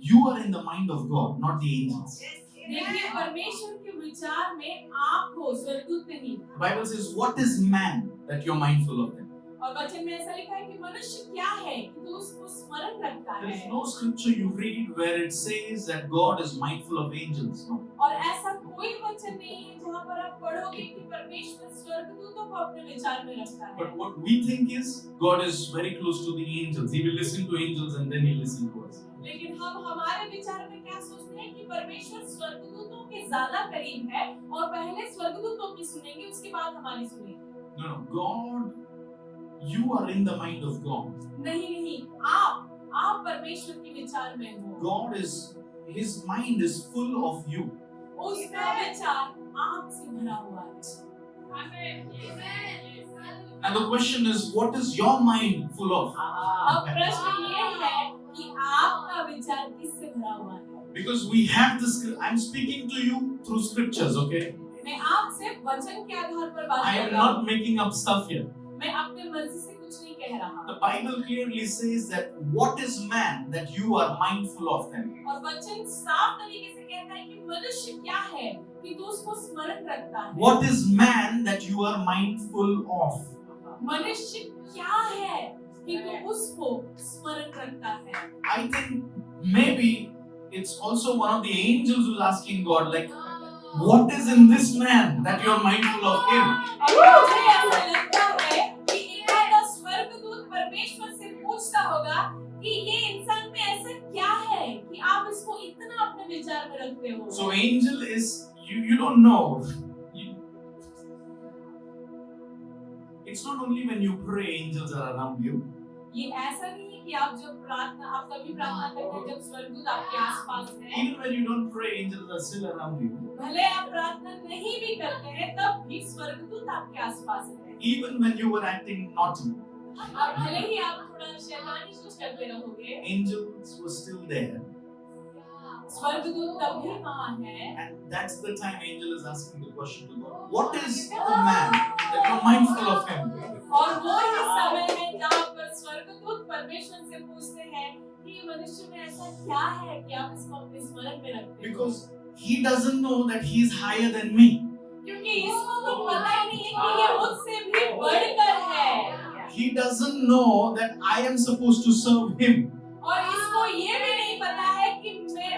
you are in the mind of God, not the angels. देखिए परमेश्वर के विचार में आप हो, स्वर्गदूत नहीं। The Bible says, what is man that you're mindful of them? और वचन में ऐसा लिखा है कि मनुष्य क्या है कि तू उसको स्मरण रखता है। There is no scripture you read where it says that God is mindful of angels. No. और ऐसा कोई वचन नहीं है जहाँ पर आप पढ़ोगे कि परमेश्वर स्वर्गदूतों को अपने विचार में रखता है। But what we think is God is very close to the angels. He will listen to angels and then he'll listen to us. लेकिन हम हमारे विचार में क्या सोचते हैं कि परमेश्वर स्वर्गदूतों के ज्यादा करीब है और पहले स्वर्गदूतों की सुनेंगे उसके बाद हमारी सुनेंगे। No, God, you are in the mind of God. नहीं, आप परमेश्वर के विचार में हो। God is, His mind is full of you. उसका विचार आपसे भरा हुआ है। And the question is, what is your mind full of? अब प्रश्न ये है कि आपका विचार किससे भरा हुआ है? Because we have this, I'm speaking to you through scriptures, okay? मैं आपसे वचन के आधार पर बात I कर am रहा हूँ। not making up stuff here. मैं अपने मर्जी से कुछ नहीं कह रहा। The Bible clearly says that what is man that you are mindful of them? और वचन साफ तरीके से कहता है कि मनुष्य क्या है कि तू उसको स्मरण रखता है। What is man that you are mindful of? मनुष्य क्या है कि तू उसको स्मरण रखता है। I think maybe it's also one of the angels who's asking God, like, what is in this man that you are mindful of him? और मुझे ऐसा लगता है कि इनका स्वर्गदूत परमेश्वर से पूछता होगा कि ये इंसान में ऐसा क्या है कि आप इसको इतना अपने विचार में रखते हो। So angel is, you don't know. It's not only when you pray angels are around you. ये ऐसा नहीं है कि आप जब प्रार्थना आप तभी प्रार्थना करते हैं जब स्वर्गदूत आपके आसपास है। Even when you don't pray, angels are still around you. भले आप प्रार्थना नहीं भी करते हैं तब भी स्वर्गदूत आपके आसपास है। Even when you were acting naughty, और भले ही आप थोड़ा शैतानी कुछ करते रहोगे, angels were still there. स्वर्गदूत तब भी वहाँ है। And that's the time angel is asking the question to God. What is the man that you're mindful of him? और वो ही समय है जहाँ पर स्वर्गदूत परमेश्वर से पूछते हैं कि मनुष्य में ऐसा क्या है कि आप इसको अपने स्मरण में रखते हैं। Because he doesn't know that he is higher than me. क्योंकि इसको तो पता ही नहीं है कि ये मुझसे भी बढ़कर है। He doesn't know that I am supposed to serve him. और इसको ये भी नहीं पता है कि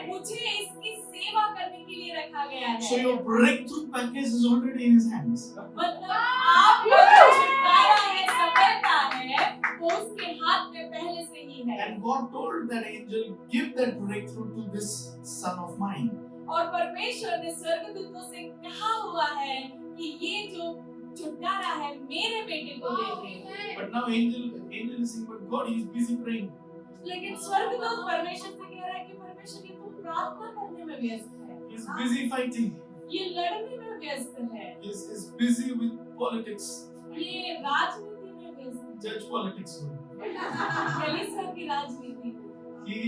मुझे इसकी सेवा करने के लिए रखा गया है। So your breakthrough package is already in his hands. मतलब आपका जो छुटकारा है, सफलता है, वो उसके हाथ में पहले से ही है। And God told that angel, give that breakthrough to this son of mine. और परमेश्वर ने स्वर्गदूतों से कहा हुआ है कि ये जो छुटकारा है मेरे बेटे को दे दे। But now angel is saying, but God, he is busy praying. लेकिन स्वर्गदूत परमेश्वर से कह रहा है कि परमेश्वर ये तो प्रार्थना करने में व्यस्त है। He is busy fighting. ये लड़ने में व्यस्त है। He is busy with politics. ये राजनीति में व्यस्त है। Church politics. कलीसिया की राजनीति। He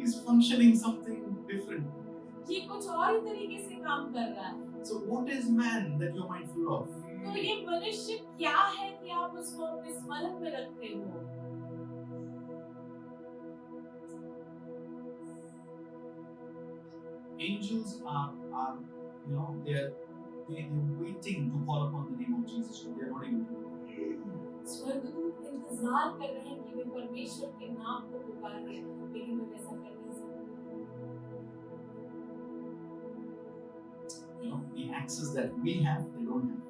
is functioning something different. ये कुछ और ही तरीके से काम कर रहा है। So what is man that you are mindful of? तो ये मनुष्य क्या है कि आप उसको अपने स्मरण में रखते हो? Angels are they're waiting to call upon the name of Jesus, but they're not able to. स्वर्गदूत इंतजार कर रहे हैं कि वे परमेश्वर के नाम को पुकारें, लेकिन वे वैसा कर नहीं सकते। The access that we have, they don't have.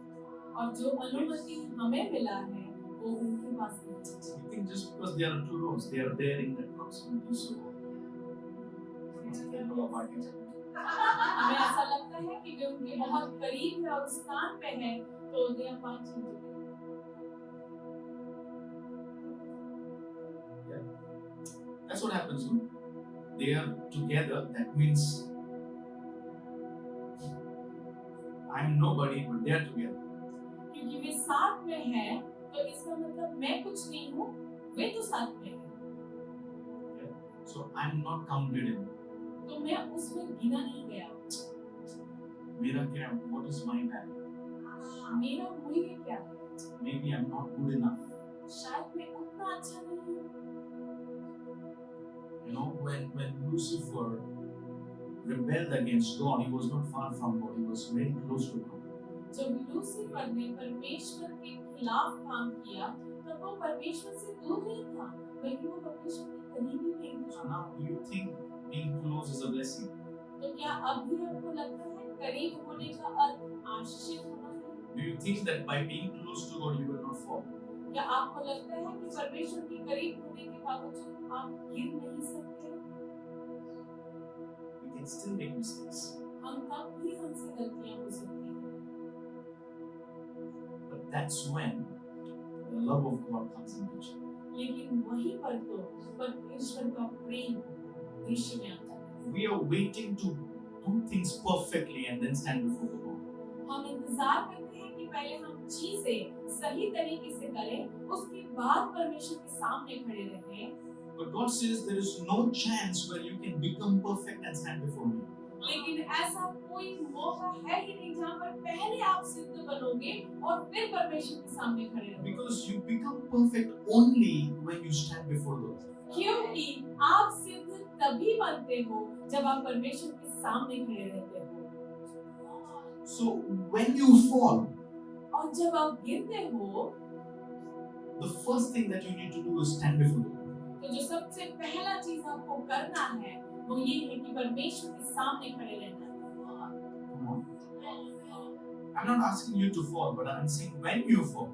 और जो अनुमति हमें मिला है, वो उनके पास नहीं है। We think just because they are two rows, they are there in that proximity, so it's a temple of architecture. हमें ऐसा लगता है कि वे उनके बहुत करीब है और स्थान पे है, तो they are watching together. That's what happens when they are together. That means I'm nobody, but they are together. क्योंकि वे साथ में हैं, तो इसका मतलब मैं कुछ नहीं हूँ, वे तो साथ में हैं। So I'm not counted in. तो मैं उसमें गिना नहीं गया। मेरा क्या? What is my value? मेरा मूल्य क्या है? Maybe I'm not good enough. शायद मैं उतना अच्छा नहीं हूँ। when Lucifer rebelled against God, he was not far from God. He was very close to God. जब लूसीफर ने परमेश्वर के खिलाफ काम किया तब वो परमेश्वर से दूर नहीं था बल्कि वो परमेश्वर के करीब ही नहीं So था। now, do you think being close is a blessing? तो क्या अब भी आपको लगता है करीब होने का अर्थ आशीषित होना है? Do you think that by being close to God, you will not fall? क्या आपको लगता है कि परमेश्वर के करीब होने के बावजूद आप गिर नहीं सकते? We can still make mistakes. हम तब भी हमसे गलतियां हो सकती हैं। But that's when the love of God comes in picture. लेकिन वहीं पर तो परमेश्वर का प्रेम दृश्य में आता है। We are waiting to do things perfectly and then stand before the Lord. हम इंतजार करते हैं कि पहले हम चीजें सही तरीके से करें, उसके बाद परमेश्वर के सामने खड़े रहें। But God says there is no chance where you can become perfect and stand before me. लेकिन ऐसा कोई मौका है ही नहीं जहाँ पर पहले आप सिद्ध बनोगे और फिर परमेश्वर के सामने खड़े रहोगे। Because you become perfect only when you stand before the Lord. क्योंकि आप सिद्ध तभी बनते हो जब आप परमेश्वर के सामने खड़े रहते हो। So when you fall, और जब आप गिरते हो the first thing that you need to do is stand before the Lord. तो जो सबसे पहला चीज आपको करना है वो ये है कि परमेश्वर के सामने खड़े रहना है। Come on. I'm not asking you to fall, but I'm saying when you fall.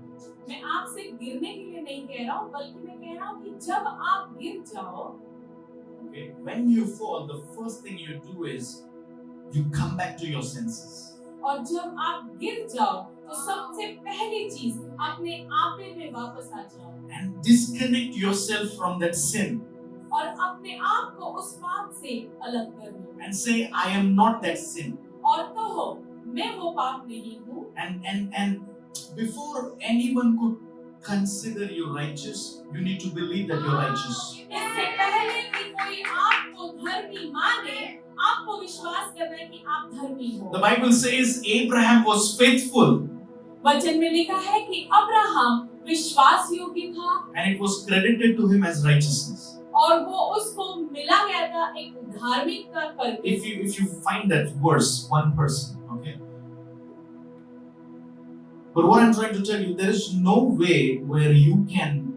मैं आपसे गिरने के लिए नहीं कह रहा हूँ बल्कि मैं कह रहा हूँ कि जब आप गिर जाओ, Okay, when you fall, the first thing you do is you come back to your senses. और जब आप गिर जाओ तो सबसे पहली चीज अपने आपे में वापस आ जाओ And disconnect yourself from that sin और अपने आप को उस पाप से अलग कर लो and say, I am not that sin. और कहो मैं वो पाप नहीं हूँ। And before anyone could consider you righteous, you need to believe that you're righteous. इससे पहले कि कोई आपको धर्मी माने, आपको विश्वास करना है कि आप धर्मी हो। The Bible says Abraham was faithful वचन में लिखा है कि अब्राहम विश्वास योग्य था and it was credited to him as righteousness. और वो उसको मिला गया था एक धार्मिकता करके। If you find that verse, one person, okay? But what I'm trying to tell you, there is no way where you can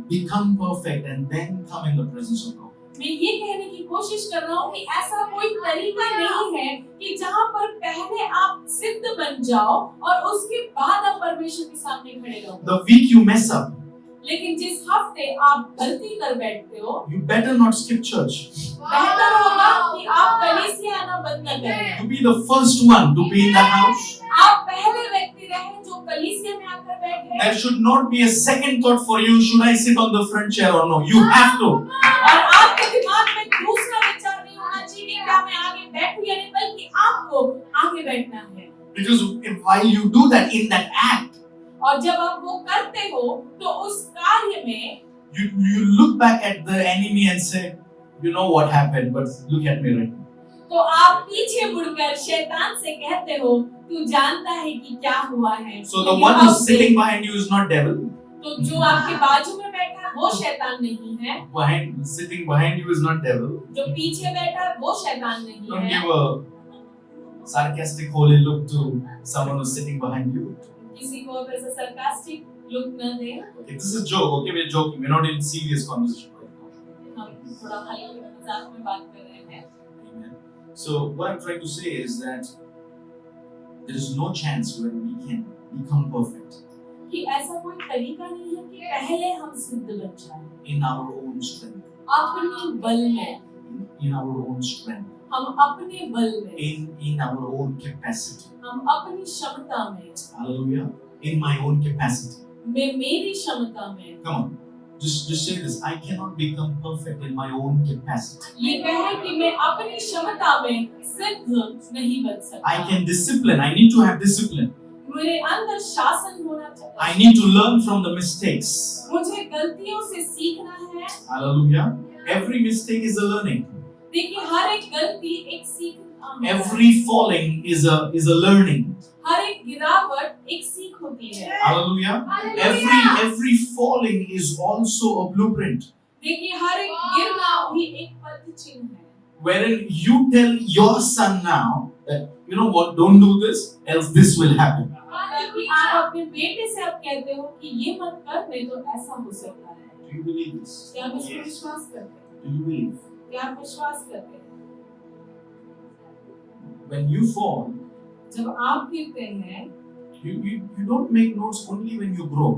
become perfect and then come in the presence of God. मैं ये कहने की कोशिश कर रहा हूँ कि ऐसा कोई तरीका नहीं है कि जहाँ पर पहले आप सिद्ध बन जाओ और उसके बाद आप परमेश्वर के सामने खड़े रहो। The week you mess up, लेकिन जिस हफ्ते आप गलती कर बैठते हो, you better not skip church. बेहतर होगा कि आप कलीसिया आना बंद न करें। You be the first one to be in the house. आप पहले व्यक्ति रहें जो कलीसिया में आकर बैठे। There should not be a second thought for you, should I sit on the front chair or no? You have to. और आपके दिमाग में दूसरा विचार नहीं होना चाहिए कि क्या मैं आगे बैठूं या नहीं, बल्कि आपको आगे बैठना है। Because while you do that in that act, और जब आप वो करते हो तो उस कार्य में you look back at the enemy and say, you know what happened, but look at me right now. तो आप पीछे मुड़कर शैतान से कहते हो तू जानता है कि क्या हुआ है। So the one who's sitting behind you is not devil. तो जो आपके बाजू में बैठा है वो शैतान नहीं है। Sitting behind you is not devil. जो पीछे बैठा है वो शैतान नहीं Don't है। give a sarcastic holy look to someone who's sitting behind you. किसी को अब ऐसा sarcastic look न दे। Okay, this is a joke. Okay, we're joking. We're not in serious conversation right now. हम थोड़ा हल्के मजाक में बात कर रहे हैं। Amen. So what I'm trying to say is that there is no chance where we can become perfect कि ऐसा कोई तरीका नहीं है कि पहले हम सिद्ध बन जाएं in our own strength. अपने बल में, In our own strength. हम अपने बल में, In our own capacity. हम अपनी क्षमता में, Hallelujah. In my own capacity. मेरी क्षमता में। Come on. Just say this. I cannot become perfect in my own capacity. ये कहे कि मैं अपनी क्षमता में सिद्ध नहीं बन सकता। I can discipline. I need to have discipline. मेरे अंदर शासन होना चाहिए। I need to learn from the mistakes. मुझे गलतियों से सीखना है। Hallelujah. Every mistake is a learning. देखिए हर एक गलती एक सीखना है। Every falling is a learning. हर एक गिरावट एक सीख होती है। Hallelujah. Every falling is also a blueprint. देखिए हर एक गिरना भी एक पद चिन्ह है wherein you tell your son now that, you know what, don't do this, else this will happen. ताकि आप अपने बेटे से आप कहते हो कि ये मत कर, नहीं तो ऐसा हो सकता है। Do you believe this? क्या आप इसको विश्वास करते हैं? Do you believe? क्या आप विश्वास करते हैं? When you fall, जब आप गिरते हैं, you don't make notes only when you grow.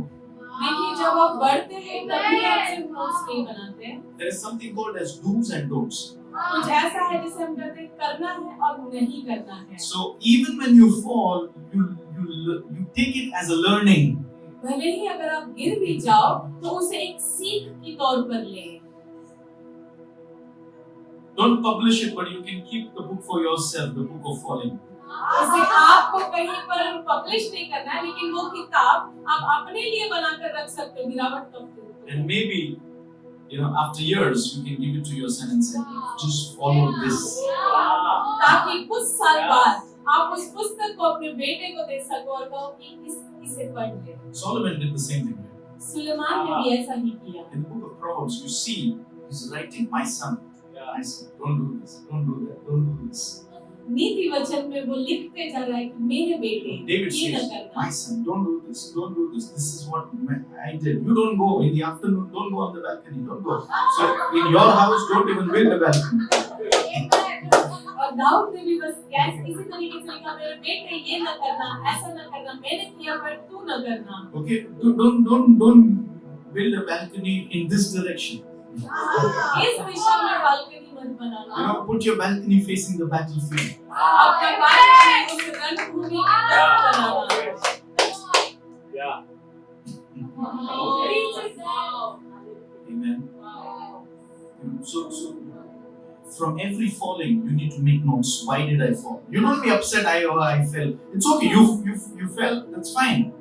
देखिए जब आप बढ़ते हैं तभी आप सिर्फ नोट्स नहीं बनाते। There is something called as do's and don'ts. कुछ ऐसा है जिसे हम कहते हैं करना है और नहीं करना है। So even when you fall, you take it as a learning. भले ही अगर आप गिर भी जाओ तो उसे एक सीख के तौर पर लें। Don't publish it, but you can keep the book for yourself, the book of falling. उसे आपको कहीं पर पब्लिश नहीं करना है, लेकिन वो किताब आप अपने लिए बनाकर रख सकते हो गिरावट कब के ऊपर। And maybe, you know, after years, you can give it to your son and say, just follow this. ताकि कुछ साल बाद आप उस पुस्तक को अपने बेटे को दे सको और कहो कि इसे पढ़ ले। Solomon did the same thing. Suleman ने भी ऐसा ही किया। In the book of Proverbs, you see, he's writing, my son, don't do this, don't do that, don't do this. नीति वचन में वो लिखते जा रहा है कि मेरे बेटे David ये न says, करना। my son, don't do this, don't do this. This is what I did. You don't go in the afternoon, don't go on the balcony, don't go. So in your house, don't even build a balcony. और दाऊद ने भी बस इसी तरीके से लिखा, मेरे बेटे ये न करना, ऐसा न करना, मैंने किया पर तू न करना। Okay, don't build a balcony in this direction. इस दिशा में बालकनी मत बनाना। You know, put your balcony facing the battlefield. अपना बालकनी उस रणभूमि की तरफ बनाना। Yeah. Amen. So from every falling, you need to make notes. Why did I fall? You don't be upset. I fell. It's okay. You fell. That's fine.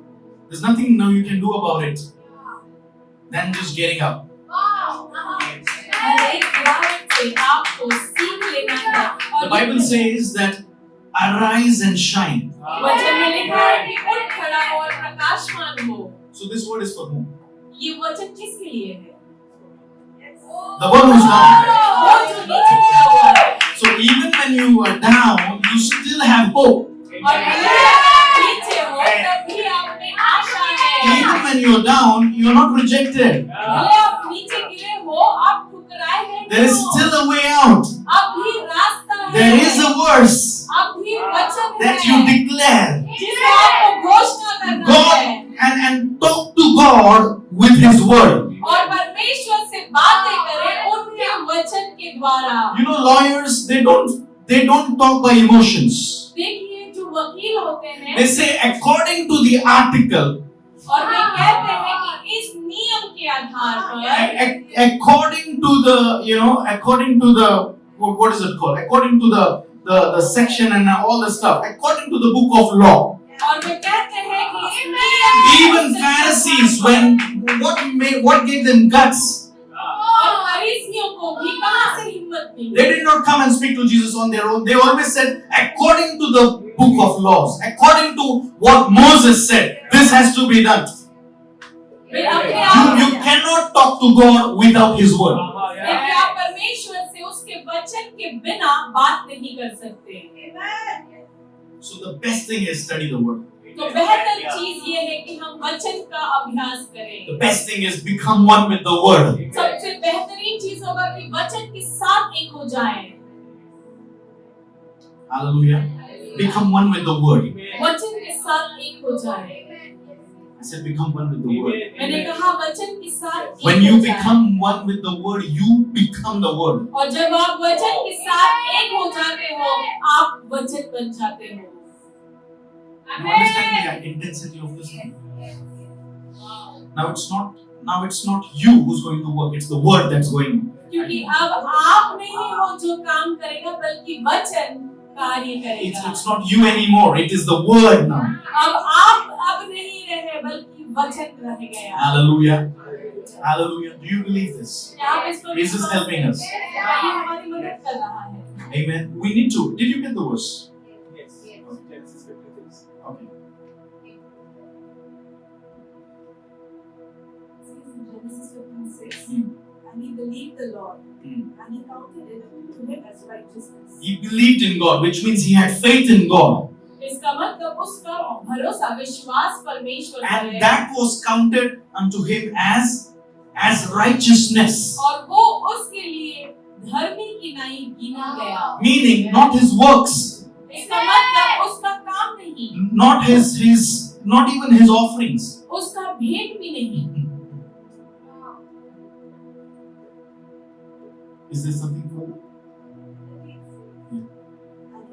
There's nothing now you can do about it. Than just getting up. The Bible says that arise and shine. वचन में लिखा है कि उठ खड़ा हो और प्रकाशमान हो। So this word is for whom? ये वचन किसके लिए है? The one who's down. वो जो नीचे गिरा हुआ है। So even when you are down, you still have hope. और नीचे हो तभी आप में आशा है। Even when you're down, you're not rejected. भले आप नीचे गिरे हो, आप ठुकराए हैं। There is still a way out. अब भी रास्ता है। There is a verse अब भी वचन है। that you declare. जिसे आपको घोषणा करना God है। and talk to God with His word. और परमेश्वर से बातें करें उनके वचन के द्वारा। You know, lawyers they don't talk by emotions. देखिए जो वकील होते हैं, They say according to the article, और वे कहते हैं कि इस नियम के आधार पर, according to the what is it called? According to the section and all the stuff. According to the book of law. और वे कहते हैं कि इस नियम Even Pharisees, what gave them guts? और फरीसियों को भी कहां से हिम्मत मिली? They did not come and speak to Jesus on their own. They always said, according to the book of laws, according to what Moses said, this has to be done. वे अपने आप You cannot talk to God without His word. देखिए आप परमेश्वर से उसके वचन के बिना बात नहीं कर सकते। So the best thing is study the word. तो बेहतर चीज ये है कि हम वचन का अभ्यास करें। The best thing is become one with the word. सबसे बेहतरीन चीज होगा कि वचन के साथ एक हो जाएं। Hallelujah. Become one with the word. वचन के साथ एक हो जाएं। I said become one with the word. मैंने कहा वचन के साथ एक When you हो जाएं। become one with the word, you become the word. और जब आप वचन के साथ एक हो जाते हो, आप वचन बन जाते हो। You understand the intensity of this one? Now it's not you who's going to work, it's the word that's going. क्योंकि अब आप नहीं हो जो काम करेगा, बल्कि वचन कार्य करेगा। It's not you anymore, it is the word now. अब नहीं रहे, बल्कि वचन रह गया। Hallelujah. Hallelujah. Do you believe this? आप इसको Is this helping us? ये हमारी मदद कर रहा है। Amen. We need to. Did you get the verse? Yes. Genesis 56. Okay. Genesis 56. Hmm. And he believed the Lord, and he counted it to him as righteousness. He believed in God, which means he had faith in God. इसका मतलब उसका भरोसा विश्वास परमेश्वर पर And है that was counted unto him as righteousness. और वो उसके लिए धर्मी की नहीं गिना गया Meaning, not his works, इसका मतलब उसका काम नहीं not even his offerings. उसका भेंट भी नहीं Is there something further? And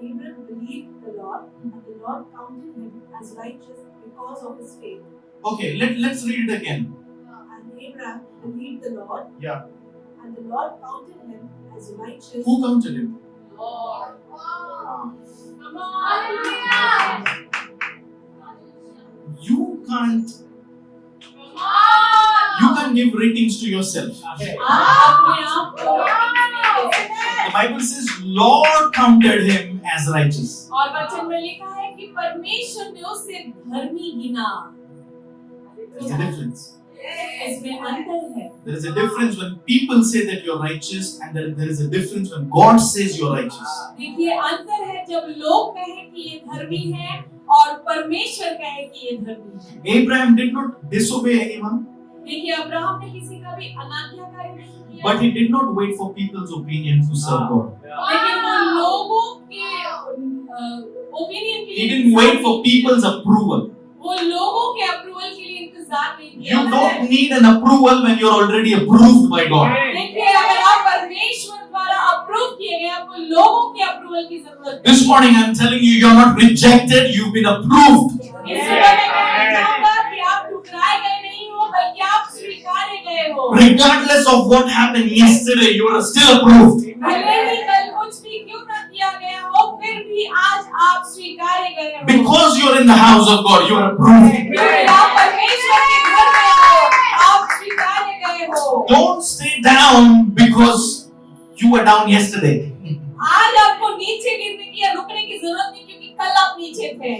Abraham believed the Lord, and the Lord counted him as righteous because of his faith. Okay, let's read it again. And Abraham believed the Lord, Yeah. and the Lord counted him as righteous. Who counted him? Lord come on You can't come on give ratings to yourself. Amen. आप अपने आप को The Bible says Lord counted him as righteous. और वचन में लिखा है कि परमेश्वर ने उसे धर्मी गिना There's a difference. इसमें अंतर है There is a difference when people say that you're righteous, and there is a difference when God says you're righteous. देखिए अंतर है जब लोग कहें कि ये धर्मी है और परमेश्वर कहे कि ये धर्मी है Abraham did not disobey anyone, देखिए अब्राहम ने किसी का भी अनाज्ञाकारी नहीं किया but he did not wait for people's opinion to serve God. लेकिन वो लोगों के ओपिनियन के He लिए didn't wait for people's approval. वो लोगों के अप्रूवल के लिए इंतजार नहीं किया You don't need an approval when you're already approved by God. देखिए अगर आप परमेश्वर द्वारा अप्रूव किए गए आपको लोगों के अप्रूवल की जरूरत है This morning I'm telling you, you're not rejected, you've been approved. इस सुबह मैं कहना चाहूंगा कि आप ठुकराए गए नहीं हो बल्कि आप स्वीकारे गए हो Regardless of what happened yesterday, you are still approved. भले ही कल कुछ भी क्यों ना किया गया हो फिर भी आज आप स्वीकारे गए हो Because you're in the house of God, you are approved. क्योंकि आप परमेश्वर के घर में हो आप स्वीकारे गए हो Don't stay down because you were down yesterday. आज आपको नीचे गिरने की या रुकने की जरूरत नहीं क्योंकि कल आप नीचे थे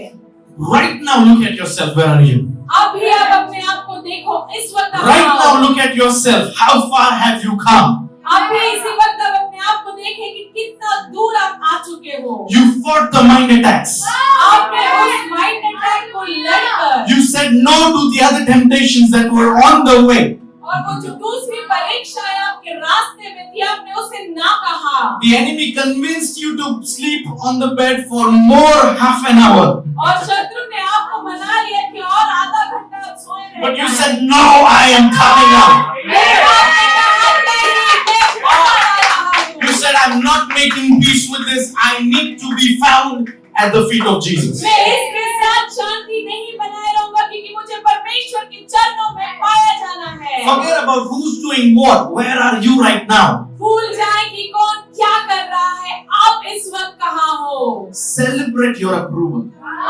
Right now, look at yourself. Where are you? अभी आप अपने आप को देखो इस वक्त आप Right कहाँ now, हो? look at yourself. How far have you come? अभी इसी वक्त आप अपने आप को देखें कि कितना दूर आप आ चुके हो You fought the mind attacks. आपने उस माइंड अटैक को लड़कर You said no to the other temptations that were on the way. और वो जो दूसरी परीक्षाएं आपके रास्ते में थी आपने उसे ना कहा The enemy convinced you to sleep on the bed for more half an hour. और शत्रु ने आपको मना लिया कि और आधा घंटा आप सोए रह But you जाएं। said, no, I am coming out. लेकिन आपने कहा नहीं मैं बाहर आ रहा हूँ You said, I'm not making peace with this. I need to be found at the feet of Jesus. मैं इसके साथ शांति नहीं बनाए रहूंगा क्योंकि मुझे परमेश्वर के चरणों में पाया जाना है Forget about who's doing what. Where are you right now? भूल जाए कि कौन क्या कर रहा है आप इस वक्त कहाँ हो Celebrate your approval.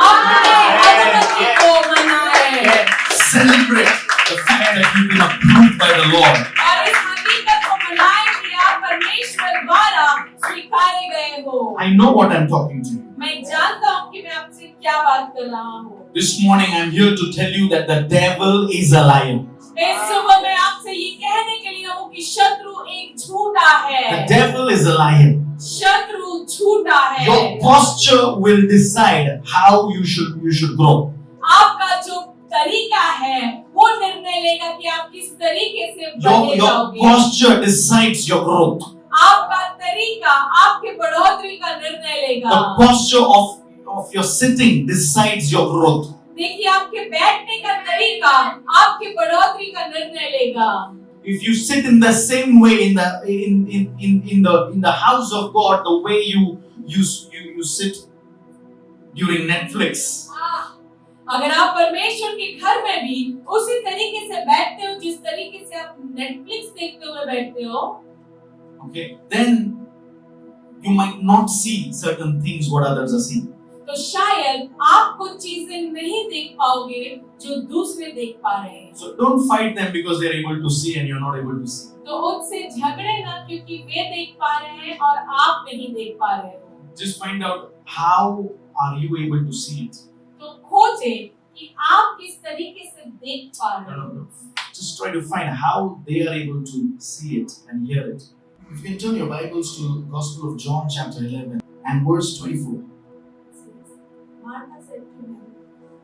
अपने अनुमति को मनाए Celebrate the fact that you've been approved by the Lord. और इस हकीकत को मनाए कि आप परमेश्वर द्वारा स्वीकारे गए हो I know what I'm talking to you. मैं जानता हूँ कि मैं आपसे क्या बात कर रहा हूँ This morning I'm here to tell you that the devil is a liar. इस सुबह मैं आपसे ये कहने के लिए हूँ कि शत्रु एक झूठा The है devil is a liar. शत्रु झूठा है Your posture will decide how you should grow. आपका जो तरीका है वो निर्णय लेगा कि आप किस तरीके से Your बढ़े जाओगे posture decides your growth. आपका तरीका आपके बढ़ोतरी का निर्णय लेगा The posture of your sitting decides your growth. देखिए आपके बैठने का तरीका आपके बढ़ोतरी का निर्णय लेगा If you sit in the same way in the house of God, the way you sit during Netflix, अगर आप परमेश्वर के घर में भी उसी तरीके से बैठते हो जिस तरीके से आप नेटफ्लिक्स देखते हुए बैठते हो okay, then you might not see certain things what others are seeing. तो शायद आप कुछ चीजें नहीं देख पाओगे जो दूसरे देख पा रहे हैं So don't fight them because they're able to see and you're not able to see. तो उनसे झगड़े ना क्योंकि वे देख पा रहे हैं और आप नहीं देख पा रहे हो Just find out how are you able to see it. तो खोजें कि आप किस तरीके से देख पा रहे हो Just try to find how they are able to see it and hear it. If you can turn your Bibles to Gospel of John chapter 11 and verse 24. Says, Martha said to him,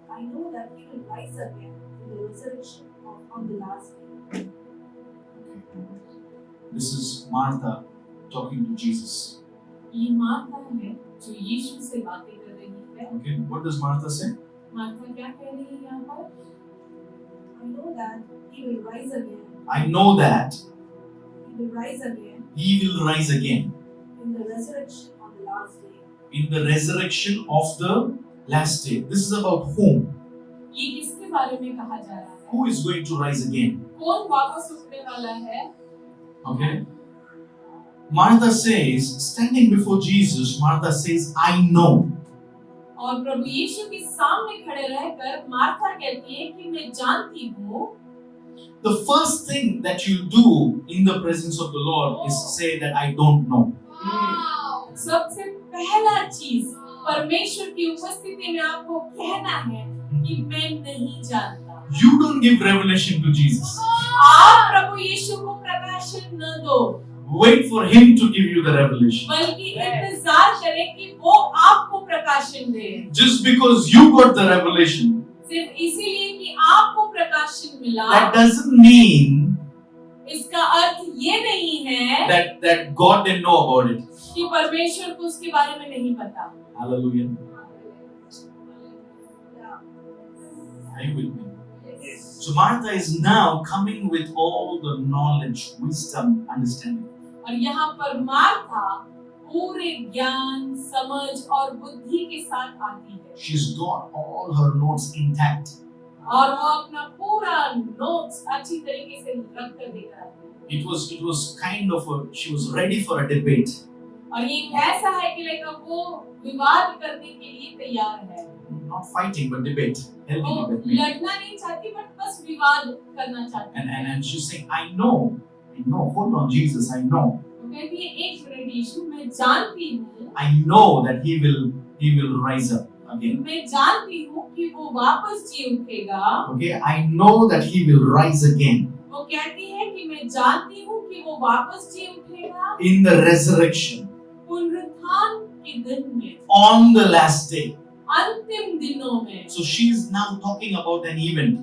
I know that he will rise again in the resurrection on the last day. Okay. This is Martha talking to Jesus. ये Martha है जो यीशु से बातें कर रही है। Okay, what does Martha say? Martha क्या कह रही है यहाँ पर? I know that he will rise again. I know that He will rise again he will rise again in the resurrection on the last day. in the resurrection of the last day. This is about whom? ये किसके बारे में कहा जा रहा है? Who is going to rise again? कौन वापस उठने वाला है? Okay. Martha says, standing before Jesus, Martha says, I know. और प्रभु यीशु के सामने खड़े रहकर मार्था कहती है कि मैं जानती हूँ। The first thing that you do in the presence of the Lord is say that I don't know. सबसे पहला चीज परमेश्वर की उपस्थिति में आपको कहना है कि मैं नहीं जानता। You don't give revelation to Jesus. आप प्रभु यीशु को प्रकाशन न दो, Wait for him to give you the revelation. बल्कि इंतजार करें कि वो आपको प्रकाशन दे। Just because you got the revelation, सिर्फ इसीलिए कि आपको प्रकाशन मिला, that doesn't mean इसका अर्थ ये नहीं है that God didn't know about it. कि परमेश्वर को उसके बारे में नहीं पता। Hallelujah. Yeah. Are you with me? Yes. So Martha is now coming with all the knowledge, wisdom, understanding. और यहाँ पर मार्था पूरे ज्ञान, समझ और बुद्धि के साथ आती है She's got all her notes intact. और वो अपना पूरा नोट्स अच्छी तरीके से रख कर लेकर आती है। It was kind of she was ready for a debate. और ये ऐसा है कि लेकिन वो विवाद करने के लिए तैयार है। Not fighting, but debate. वो Healthy debate. लड़ना नहीं चाहती बट बस विवाद करना चाहती है। And she's saying, I know, hold on, Jesus, I know. वो कहती है एक मिनट यीशु, मैं जानती हूँ, I know that he will rise up again. मैं जानती हूँ कि वो वापस जी उठेगा। Okay, I know that he will rise again वो कहती है कि मैं जानती हूँ कि वो वापस जी उठेगा in the resurrection पुनरुत्थान के दिन में, on the last day. अंतिम दिनों में। So she's now talking about an event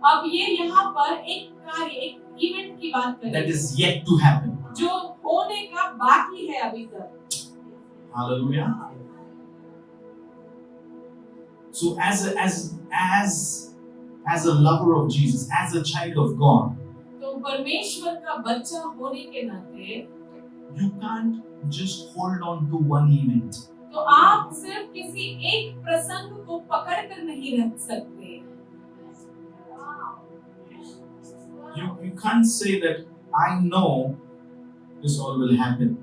अब ये यहाँ पर एक कार्य, एक इवेंट की बात कर that रही है is yet to happen. जो होने का बाकी है अभी तक। Hallelujah. So as a lover of Jesus, as a child of God, तो परमेश्वर का बच्चा होने के नाते you can't just hold on to one event. तो आप सिर्फ किसी एक प्रसंग को पकड़ कर नहीं रख सकते। You can't say that I know this all will happen,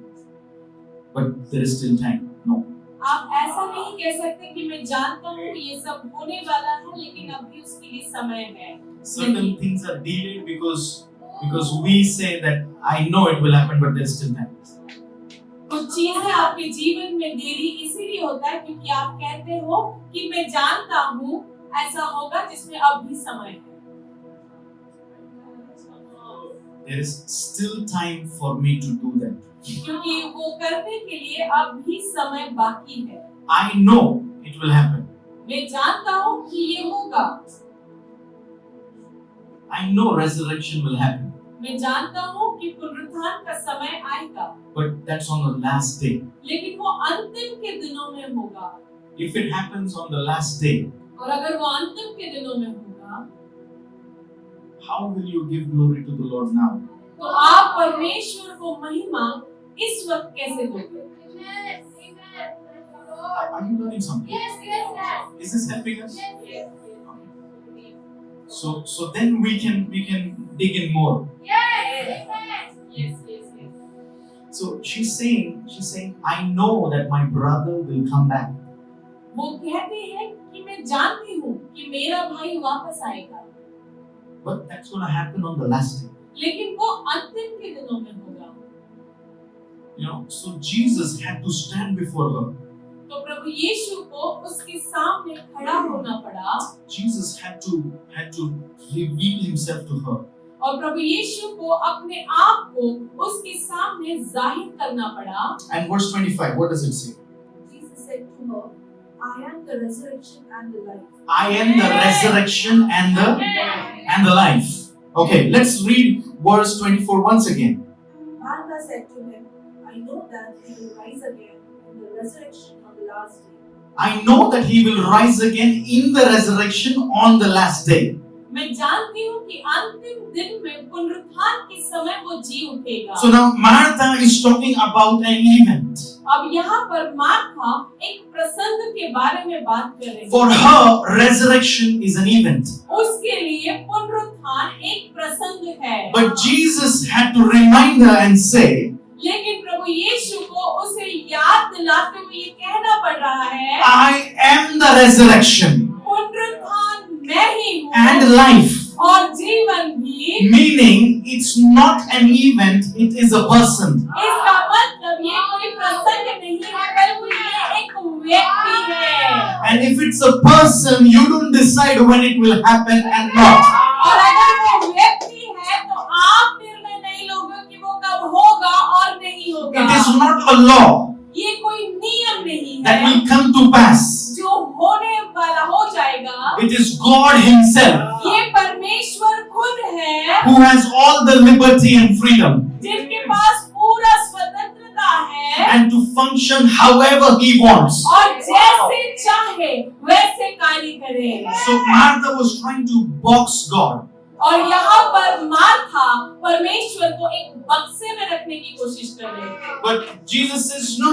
but there is still time. No. आप ऐसा नहीं कह सकते कि मैं जानता हूँ ये सब होने वाला है लेकिन अभी उसके लिए समय है। Certain things are delayed because we say that I know it will happen, but there is still time. कुछ चीजें आपके जीवन में देरी इसीलिए होता है क्योंकि आप कहते हो कि मैं जानता हूँ ऐसा होगा जिसमें अभी समय है। There is still time for me to do that. क्योंकि वो करने के लिए अभी समय बाकी है। I know it will happen. मैं जानता हूँ कि ये होगा। I know resurrection will happen, मैं जानता हूँ कि पुनरुत्थान का समय आएगा, but that's on the last day. लेकिन वो अंतिम के दिनों में होगा। If it happens on the last day, और अगर वो अंतिम के दिनों में होगा, how will you give glory to the Lord now? तो आप परमेश्वर को महिमा इस वक्त कैसे दोगे? Are you learning something? Is this helping us? So then we can dig in more. Yes. So she's saying, I know that my brother will come back. वो कहते हैं कि मैं जानती हूँ कि मेरा भाई वापस आएगा, But that's going to happen on the last day. लेकिन वो अंतिम के दिनों में होगा। So Jesus had to stand before her. तो प्रभु यीशु को उसके सामने खड़ा होना पड़ा Jesus had to reveal himself to her. और प्रभु यीशु को अपने आप को उसके सामने जाहिर करना पड़ा। And verse 25, what does it say? Jesus said to her, I am the resurrection and the life. I am the resurrection and the life. Okay, let's read verse 24 once again. Martha said to him, I know that he will rise again in the resurrection on the last day. I know that he will rise again in the resurrection on the last day. मैं जानती हूँ कि अंतिम दिन में पुनरुत्थान के समय वो जी उठेगा। So now Martha is talking about an event. अब यहाँ पर मार्था एक प्रसंग के बारे में बात कर रही है। For her, resurrection is an event. उसके लिए पुनरुत्थान एक प्रसंग है। But Jesus had to remind her and say, लेकिन प्रभु यीशु को उसे याद दिलाते हुए ये कहना पड़ रहा है, I am the resurrection पुनरुत्थान मैं ही हूँ and life. और जीवन भी। Meaning, it's not an event, it is a person. इसका मतलब ये कोई प्रसंग नहीं है बल्कि ये एक व्यक्ति है। And if it's a person, you don't decide when it will happen and not. और अगर वो व्यक्ति है तो आप निर्णय नहीं लोगे कि वो कब होगा और नहीं होगा। It is not a law ये कोई नियम नहीं that है will come to pass. जो होने वाला हो जाएगा। It is God Himself ये परमेश्वर खुद है who has all the liberty and freedom जिनके पास पूरा स्वतंत्रता है and to function however He wants. और जैसे चाहे वैसे कार्य करे। So Martha was trying to box God. और यहाँ पर मार्था परमेश्वर को एक बक्से में रखने की कोशिश कर रहे थे। But Jesus says, no.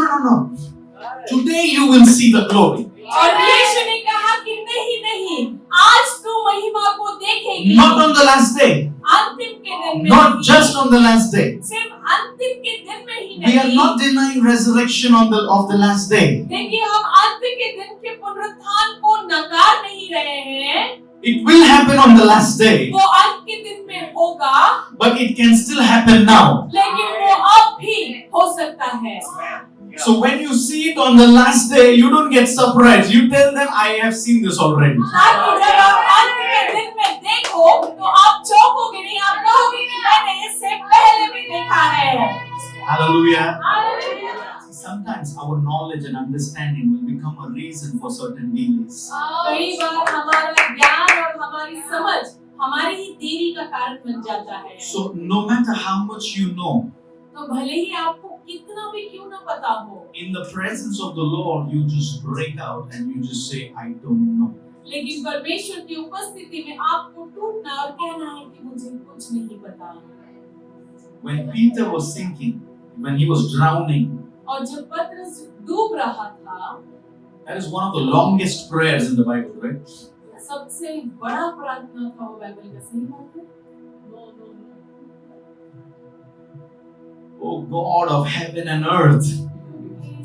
Today you will see the glory. और यीशु ने कहा कि नहीं, आज तू महिमा को देखेगी। Not on the last day. अंतिम के दिन में Not नहीं, just on the last day. सिर्फ अंतिम के दिन में ही We are नहीं। not denying resurrection of the last day. देखिए हम अंतिम के दिन के पुनरुत्थान को नकार नहीं रहे हैं। It will happen on the last day, वो अंत के दिन में होगा, but it can still happen now. लेकिन वो अब भी हो सकता है। So when you see it on the last day, you don't get surprised. You tell them, I have seen this already. ताकि जब आप अंत के दिन में देखो तो आप चौंकोगे नहीं, आप कहोगे कि मैंने इससे पहले भी देखा है। Hallelujah. Hallelujah. Sometimes our knowledge and understanding will become a reason for certain delays. कई बार हमारा ज्ञान और हमारी समझ हमारी ही देरी का कारण बन जाता है। So no matter how much you know, तो भले ही आपको कितना भी क्यों ना पता हो, in the presence of the Lord, you just break out and you just say, I don't know. लेकिन परमेश्वर की उपस्थिति में आपको टूटना और कहना है कि मुझे कुछ नहीं पता। When Peter was sinking, when he was drowning, और जब पतरस डूब रहा था, that is one of the longest prayers in the Bible, right? सबसे बड़ा प्रार्थना था वो बाइबल का, सही बात है। Oh God of heaven and earth,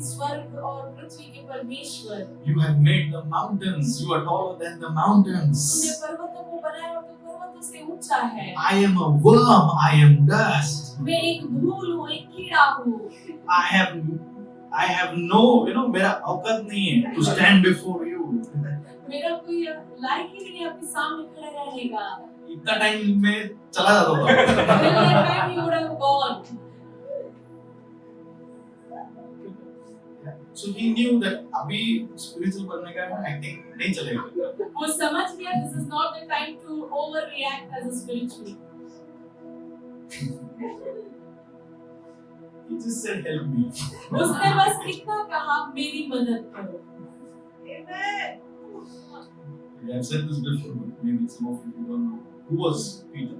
स्वर्ग और पृथ्वी के परमेश्वर, you have made the mountains, you are taller than the mountains. तूने पर्वतों को बनाया और तू पर्वतों से ऊंचा है। I am a worm, I am dust. मैं एक धूल हूँ, एक कीड़ा हूँ। I have no, मेरा औकात नहीं है to stand before you. मेरा कोई लायक ही नहीं है आपके सामने खड़ा रहने का। इतना टाइम में चला जाता था. That time he would have gone. So he knew that अभी spiritual बनने का acting नहीं चलेगा. वो समझ गया this is not the time to overreact as a spiritual. He just said, help me. उसने बस इतना कहा मेरी मदद करो। I have said this before, but maybe some of you don't know. Who was Peter?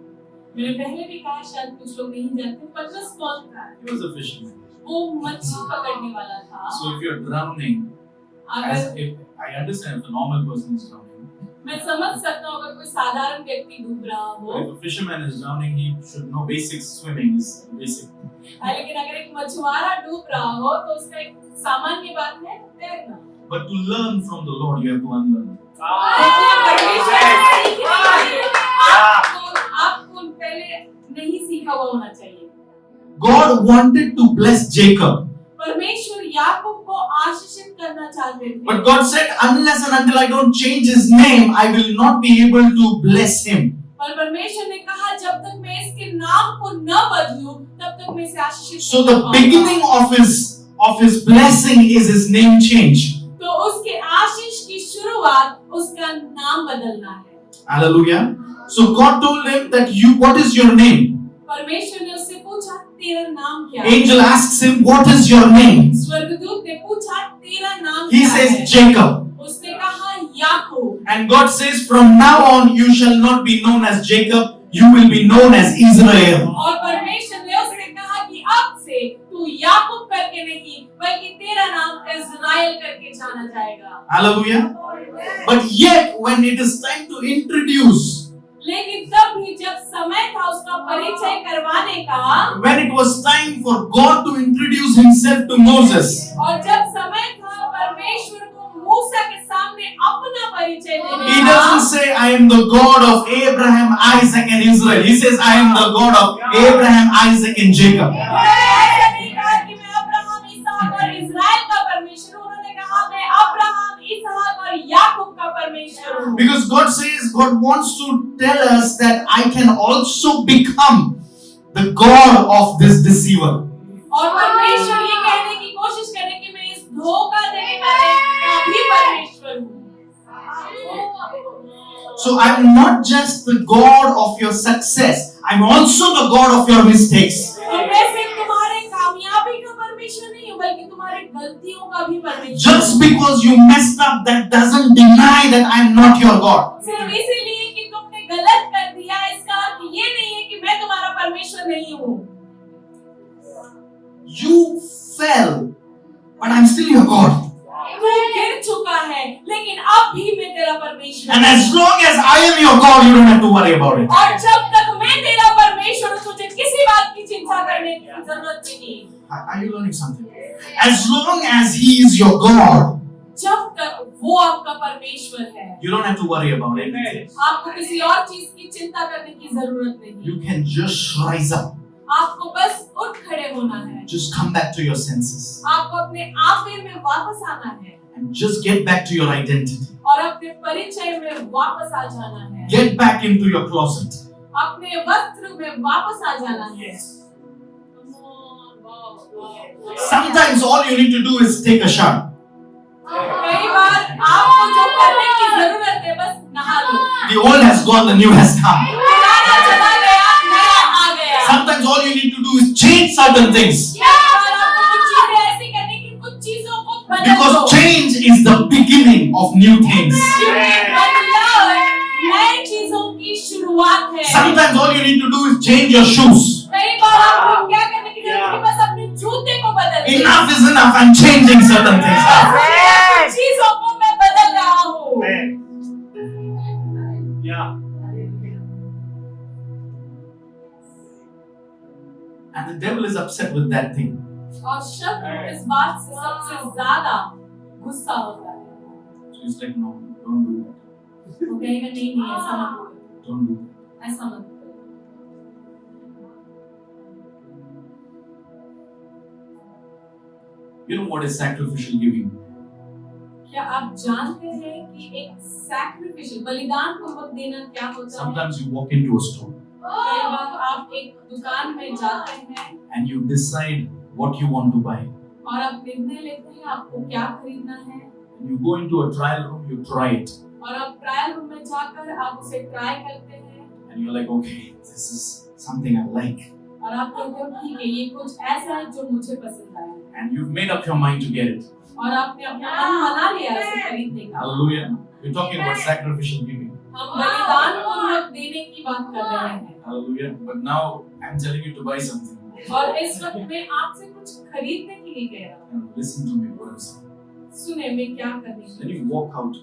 मैंने पहले भी कहा, शायद कुछ लोग नहीं जानते, पतरस कौन था? He was a fisherman. वो मच्छी पकड़ने वाला था। So if you're drowning, as अगर if I understand if a normal person is drowning, मैं समझ सकता हूँ अगर कोई साधारण व्यक्ति डूब रहा but हो, if a fisherman is drowning, he should know basic swimming is basic. लेकिन अगर एक मछुआरा डूब रहा हो तो उसका एक सामान्य बात है तैरना। But to learn from the Lord, you have to unlearn. आपको पहले नहीं सीखा हुआ होना चाहिए। God wanted to bless Jacob, परमेश्वर याकूब को आशीषित करना चाहते थे, but God said, unless and until I don't change his name, I will not be able to bless him. पर परमेश्वर ने कहा जब तक मैं न बदलूं तब तक मैं इसे आशीषित So नहीं the कर पाऊंगा। beginning of his blessing is his name change. तो उसके आशीष की शुरुआत उसका नाम बदलना है। Hallelujah. So God told him that what is your name? परमेश्वर ने उससे पूछा तेरा नाम क्या है? Angel asks him, what is your name? स्वर्गदूत ने पूछा तेरा नाम He क्या है? says Jacob. उसने कहा याकूब। And God says, from now on you shall not be known as Jacob, you will be known as Israel. और परमेश्वर ने उससे कहा कि अब से तू याकूब करके नहीं बल्कि तेरा नाम इज़राइल करके जाना जाएगा। Hallelujah. But yet when it is time to introduce, लेकिन तब भी जब समय था उसका परिचय करवाने का, when it was time for God to introduce himself to Moses, और जब समय था परमेश्वर को मूसा के सामने अपना परिचय देने he का, doesn't say, I am the God of Abraham, Isaac and Israel. He says, I am the God of Abraham, Isaac and Jacob. ऐसा नहीं कहा कि मैं अब्राहम, इसहाक और इज़राइल का परमेश्वर हूँ। उन्होंने कहा मैं अब्राहम, इसहाक और याकूब का परमेश्वर हूँ। Because God says, God wants to tell us that I can also become the God of this deceiver. और परमेश्वर ये कहने की कोशिश करे कि मैं इस धोखा देने वाले का भी परमेश्वर हूँ। So I'm not just the God of your success, I'm also the God of your mistakes. तो मैं सिर्फ तुम्हारे कामयाबी का परमेश्वर नहीं हूँ बल्कि तुम्हारे गलतियों का भी परमेश्वर Just because you messed up, that doesn't deny that I'm not your God. हूँ। सिर्फ इसीलिए कि तुमने गलत कर दिया इसका अर्थ ये नहीं है कि मैं तुम्हारा परमेश्वर नहीं हूँ। You fell, but I'm still your God. तू गिर चुका है लेकिन अब भी मैं तेरा परमेश्वर And हूँ। as long as I am your God, you don't have to worry about it. और जब तक मैं तेरा परमेश्वर हूँ तुझे किसी बात की चिंता करने की जरूरत नहीं। Are you learning something? As long as He is your God, जब तक वो आपका परमेश्वर है you don't have to worry about anything. आपको किसी और चीज की चिंता करने की जरूरत नहीं। You can just rise up. आपको बस उठ खड़े होना है। Just come back to your senses. आपको अपने आफिर में वापस आना है And just get back to your identity. और अपने परिचय में वापस आ जाना है। Get back into your closet. अपने वस्त्र में वापस आ जाना है। Sometimes all you need to do is take a shower. कई बार आपको जो करने की जरूरत है बस नहा लो। The old has gone, the new has come. पुराना चला गया, नया आ गया। Sometimes all you need to do is change certain things. कई बार आपको कुछ चीजें ऐसी करने की कुछ चीजों को बदल दो। Because change is the beginning of new things. बदलाव नई चीजों की शुरुआत है। Sometimes all you need to do is change your shoes. कई बार आपको क्या करने की जरूरत है बस अपने जूते को बदल दो। Enough is enough. I'm changing certain things. चीजों को मैं बदल रहा हूँ। Yeah. And the devil is upset with that thing. और शत्रु इस बात से सबसे ज्यादा गुस्सा होता है। So he's like, no, don't do that. वो कहेगा नहीं नहीं ऐसा मत करो, Don't do that. ऐसा मत करो। You know what is sacrificial giving? क्या आप जानते हैं कि एक सैक्रिफिशियल बलिदान पूर्वक देना क्या होता है? Sometimes you walk into a store कई बार आप एक दुकान में जाते हैं and you decide what you want to buy. और आप निर्णय लेते हैं आपको क्या खरीदना है And you go into a trial room, you try it. और आप ट्रायल रूम में जाकर आप उसे ट्राई करते हैं And you're like, okay, this is something I like. और आप कहते हो ठीक है ये कुछ ऐसा है जो मुझे पसंद आया And you've made up your mind to get it. और आपने अपना मन बना लिया इसे खरीदने का। Hallelujah. We're talking about sacrificial giving. हम बलिदान पूर्वक देने की बात कर रहे हैं Hallelujah. But now I'm telling you to buy something. और इस वक्त मैं आपसे कुछ खरीदने के लिए कह रहा हूँ। And listen to me what I'm saying. सुने मैं क्या करने Then की you walk out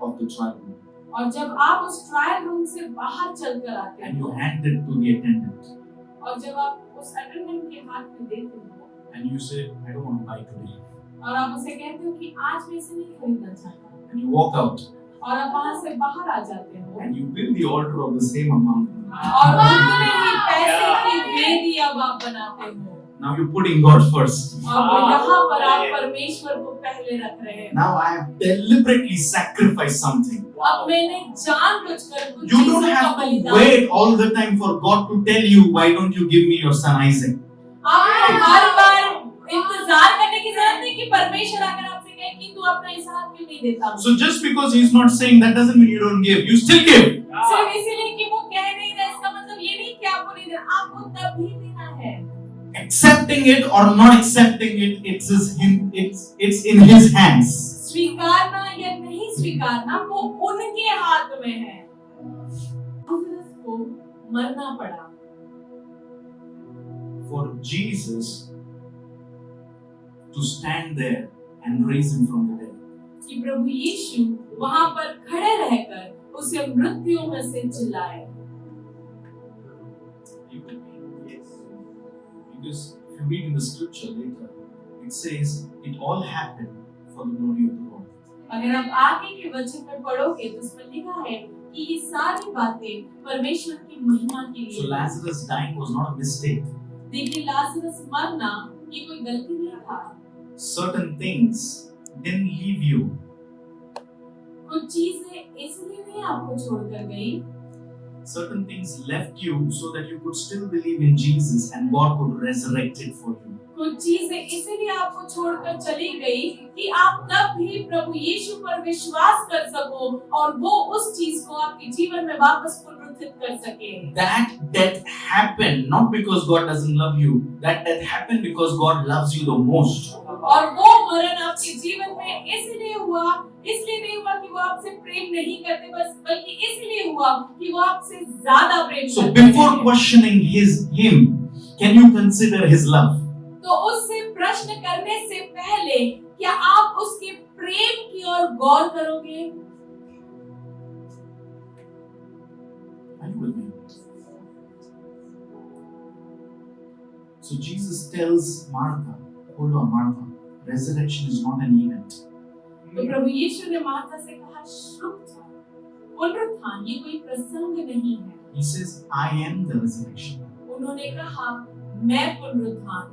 of the trial room और जब आप उस ट्रायल रूम से बाहर चलकर आते and you हैं hand it to the attendant और जब आप उस अटेंडेंट के हाथ में देते हो and you say, I don't want to buy today. और आप उसे कहते हो कि आज मैं इसे नहीं खरीदना चाहता And you walk out और आप वहाँ से बाहर आ जाते हो and you build the altar of the same amount. और उतने ही पैसे की वेदी अब आप बनाते हो Now you're putting God first. और यहाँ पर आप परमेश्वर को पहले रख रहे हैं। Now I have deliberately sacrificed something. अब मैंने जानबूझकर कुछ You चीजों don't का have to बलिदान wait all the time for God to tell you, why don't you give me your son Isaac? आपको हर बार इंतजार करने की जरूरत नहीं कि परमेश्वर आकर आपसे कहे कि तू अपना इसहाक क्यों नहीं देता मुझे। So just because he's not saying, that doesn't mean you don't give. You still give. सिर्फ इसीलिए कि वो कह नहीं रहा, इसका मतलब ये नहीं कि आपको नहीं देना, आपको तब भी देना है। Accepting it or not accepting it, it's in his hands. स्वीकारना या नहीं स्वीकारना वो उनके हाथ में है। लाजरस को मरना पड़ा For Jesus to stand there and raise him from the dead. कि प्रभु यीशु वहां पर खड़े रहकर उसे मृत्युओं में से जिलाए। Because if you read in the scripture later, it says it all happened for the glory of the Lord. अगर आप आगे के वचन में पढ़ोगे तो उसमें लिखा है कि ये सारी बातें परमेश्वर की महिमा के लिए। So Lazarus dying was not a mistake. देखिए लाजरस मरना ये कोई गलती नहीं था। Certain things didn't leave you. कुछ चीजें इसलिए नहीं आपको छोड़कर गई। Certain things left you so that you could still believe in Jesus and God could resurrect it for you. कुछ चीजें इसीलिए आपको छोड़कर चली गई कि आप तब भी प्रभु यीशु पर विश्वास कर सको और वो उस चीज को आपके जीवन में वापस पुनरुत्थित कर सके। That death happened not because God doesn't love you. That death happened because God loves you the most. और वो मरण आपके जीवन में इसलिए नहीं हुआ कि वो आपसे प्रेम नहीं करते बस, बल्कि इसलिए हुआ कि वो आपसे ज्यादा प्रेम So करते before हैं। questioning him, can you consider his love? तो उससे प्रश्न करने से पहले क्या आप उसके प्रेम की ओर गौर करोगे? Are you with me? So Jesus tells Martha, hold on Martha, resurrection is not an event. तो प्रभु यीशु ने मार्था से कहा रुक जा, पुनरुत्थान ये कोई प्रसंग नहीं है। He says, I am the resurrection. उन्होंने कहा मैं पुनरुत्थान